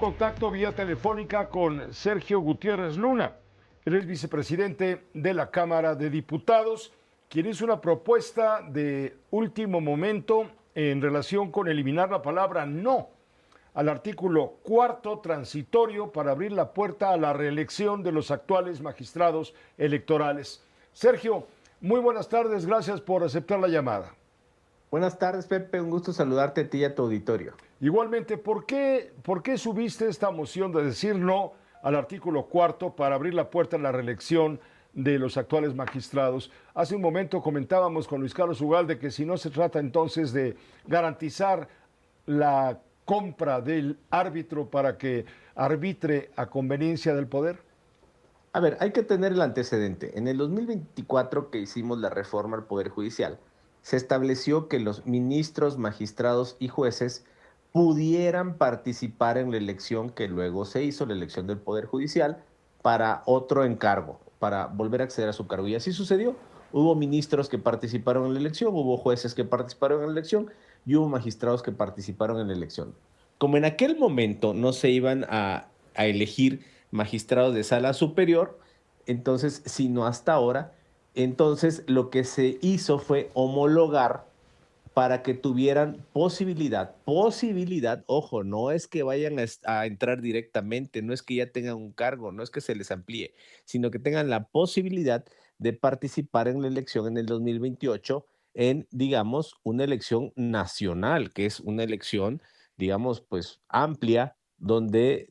Contacto vía telefónica con Sergio Gutiérrez Luna. Él es vicepresidente de la Cámara de Diputados, quien hizo una propuesta de último momento en relación con eliminar la palabra no al artículo cuarto transitorio para abrir la puerta a la reelección de los actuales magistrados electorales. Sergio, muy buenas tardes, gracias por aceptar la llamada. Buenas tardes, Pepe, un gusto saludarte a ti y a tu auditorio. Igualmente, ¿por qué subiste esta moción de decir no al artículo cuarto para abrir la puerta a la reelección de los actuales magistrados? Hace un momento comentábamos con Luis Carlos Ugalde que si no se trata entonces de garantizar la compra del árbitro para que arbitre a conveniencia del poder. A ver, hay que tener el antecedente. En el 2024 que hicimos la reforma al Poder Judicial, se estableció que los ministros, magistrados y jueces pudieran participar en la elección que luego se hizo, la elección del Poder Judicial, para otro encargo, para volver a acceder a su cargo. Y así sucedió. Hubo ministros que participaron en la elección, hubo jueces que participaron en la elección y hubo magistrados que participaron en la elección. Como en aquel momento no se iban a elegir magistrados de sala superior, entonces, sino hasta ahora, entonces lo que se hizo fue homologar para que tuvieran posibilidad, ojo, no es que vayan a entrar directamente, no es que ya tengan un cargo, no es que se les amplíe, sino que tengan la posibilidad de participar en la elección en el 2028 en, digamos, una elección nacional, que es una elección, digamos, pues amplia, donde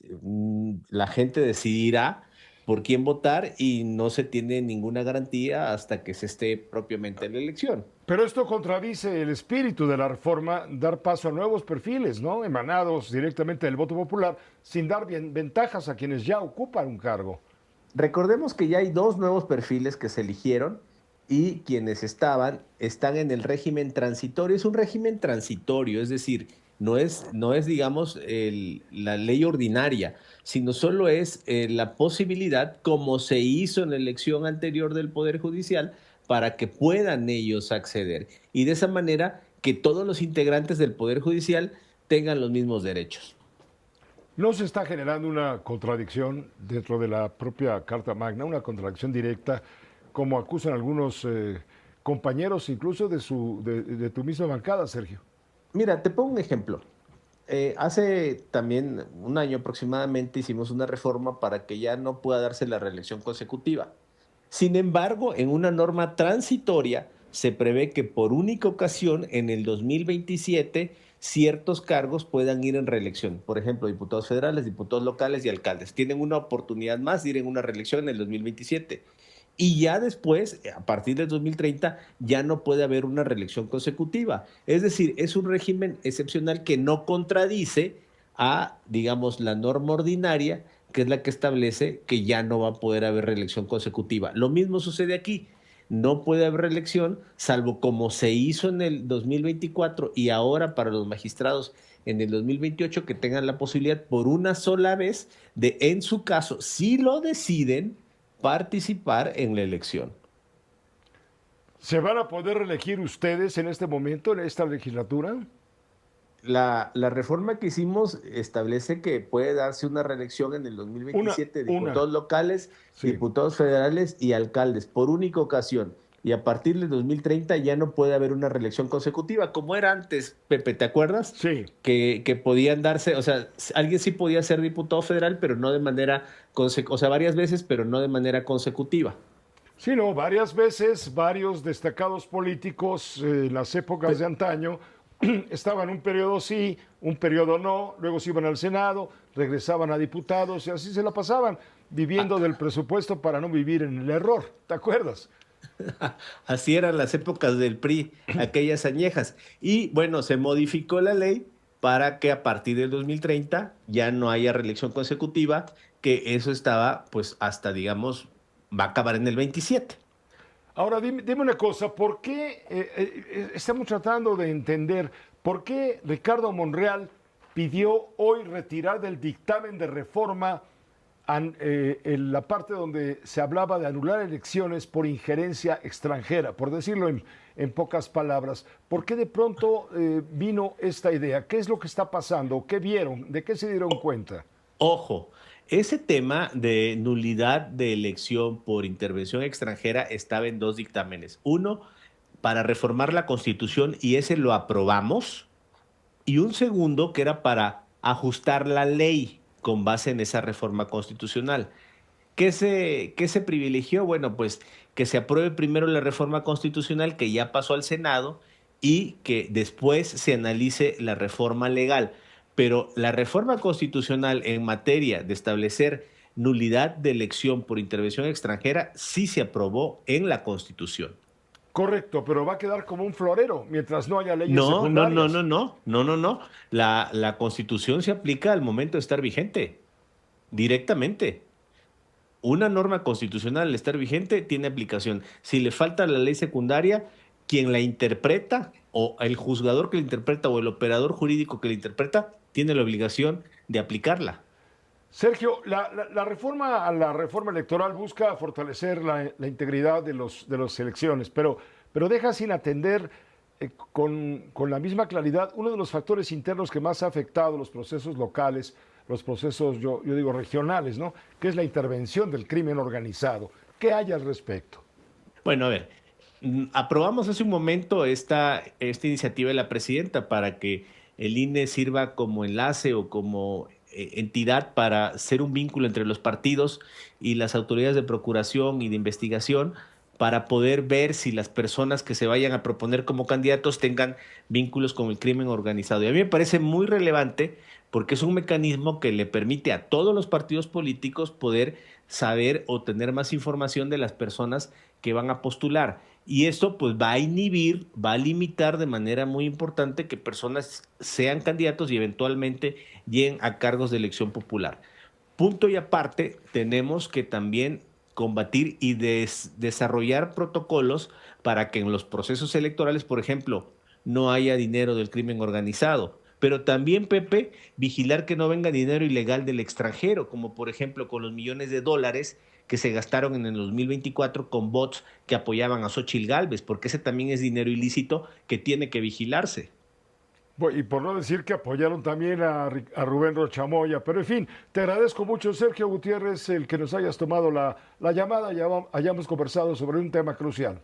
la gente decidirá por quién votar y no se tiene ninguna garantía hasta que se esté propiamente en la elección. Pero esto contradice el espíritu de la reforma, dar paso a nuevos perfiles, ¿no? Emanados directamente del voto popular, sin dar ventajas a quienes ya ocupan un cargo. Recordemos que ya hay dos nuevos perfiles que se eligieron y quienes están en el régimen transitorio. Es un régimen transitorio, es decir, no es digamos, la ley ordinaria, sino solo es la posibilidad, como se hizo en la elección anterior del Poder Judicial, para que puedan ellos acceder. Y de esa manera que todos los integrantes del Poder Judicial tengan los mismos derechos. ¿No se está generando una contradicción dentro de la propia Carta Magna, una contradicción directa, como acusan algunos compañeros incluso de tu misma bancada, Sergio? Mira, te pongo un ejemplo. Hace también un año aproximadamente hicimos una reforma para que ya no pueda darse la reelección consecutiva. Sin embargo, en una norma transitoria se prevé que por única ocasión en el 2027 ciertos cargos puedan ir en reelección. Por ejemplo, diputados federales, diputados locales y alcaldes. Tienen una oportunidad más de ir en una reelección en el 2027. Y ya después, a partir del 2030, ya no puede haber una reelección consecutiva. Es decir, es un régimen excepcional que no contradice a, digamos, la norma ordinaria, que es la que establece que ya no va a poder haber reelección consecutiva. Lo mismo sucede aquí. No puede haber reelección, salvo como se hizo en el 2024 y ahora para los magistrados en el 2028, que tengan la posibilidad por una sola vez de, en su caso, si lo deciden, participar en la elección. ¿Se van a poder reelegir ustedes en este momento, en esta legislatura? La reforma que hicimos establece que puede darse una reelección en el 2027 de diputados locales, Sí. diputados federales y alcaldes por única ocasión. Y a partir del 2030 ya no puede haber una reelección consecutiva, como era antes, Pepe, ¿te acuerdas? Sí. Que podían darse, o sea, alguien sí podía ser diputado federal, pero no de manera, o sea, varias veces, pero no de manera consecutiva. Sí, no, varias veces, varios destacados políticos en las épocas de antaño estaban un periodo sí, un periodo no, luego se iban al Senado, regresaban a diputados y así se la pasaban, viviendo del presupuesto para no vivir en el error, ¿te acuerdas? Así eran las épocas del PRI, aquellas añejas. Y bueno, se modificó la ley para que a partir del 2030 ya no haya reelección consecutiva, que eso estaba pues hasta, digamos, va a acabar en el 27. Ahora dime una cosa, ¿por qué estamos tratando de entender por qué Ricardo Monreal pidió hoy retirar del dictamen de reforma en la parte donde se hablaba de anular elecciones por injerencia extranjera, por decirlo en pocas palabras? ¿Por qué de pronto vino esta idea? ¿Qué es lo que está pasando? ¿Qué vieron? ¿De qué se dieron cuenta? Ojo, ese tema de nulidad de elección por intervención extranjera estaba en 2 dictámenes. Uno, para reformar la Constitución, y ese lo aprobamos, y un segundo que era para ajustar la ley con base en esa reforma constitucional. ¿Qué se privilegió? Bueno, pues que se apruebe primero la reforma constitucional que ya pasó al Senado y que después se analice la reforma legal. Pero la reforma constitucional en materia de establecer nulidad de elección por intervención extranjera sí se aprobó en la Constitución. Correcto, pero va a quedar como un florero mientras no haya leyes No, no, no, no, secundarias. no, no, no, no. La Constitución se aplica al momento de estar vigente, directamente. Una norma constitucional al estar vigente tiene aplicación. Si le falta la ley secundaria, quien la interpreta o el juzgador que la interpreta o el operador jurídico que la interpreta tiene la obligación de aplicarla. Sergio, la reforma a la reforma electoral busca fortalecer la integridad de las elecciones, pero deja sin atender con la misma claridad uno de los factores internos que más ha afectado los procesos locales, los procesos, yo digo, regionales, ¿no? Que es la intervención del crimen organizado. ¿Qué hay al respecto? Bueno, a ver, aprobamos hace un momento esta iniciativa de la presidenta para que el INE sirva como enlace o como entidad para ser un vínculo entre los partidos y las autoridades de procuración y de investigación para poder ver si las personas que se vayan a proponer como candidatos tengan vínculos con el crimen organizado. Y a mí me parece muy relevante porque es un mecanismo que le permite a todos los partidos políticos poder saber o tener más información de las personas que van a postular. Y esto pues va a inhibir, va a limitar de manera muy importante que personas sean candidatos y eventualmente lleguen a cargos de elección popular. Punto y aparte, tenemos que también combatir y desarrollar protocolos para que en los procesos electorales, por ejemplo, no haya dinero del crimen organizado. Pero también, Pepe, vigilar que no venga dinero ilegal del extranjero, como por ejemplo con los millones de dólares que se gastaron en el 2024 con bots que apoyaban a Xóchitl Gálvez, porque ese también es dinero ilícito que tiene que vigilarse. Y por no decir que apoyaron también a Rubén Rochamoya. Pero en fin, te agradezco mucho, Sergio Gutiérrez, el que nos hayas tomado la llamada y hayamos conversado sobre un tema crucial.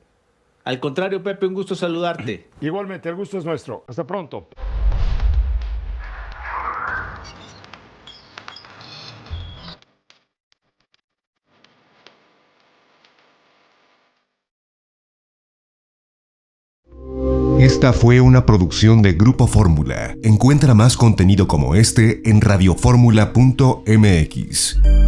Al contrario, Pepe, un gusto saludarte. Igualmente, el gusto es nuestro. Hasta pronto. Esta fue una producción de Grupo Fórmula. Encuentra más contenido como este en radioformula.mx.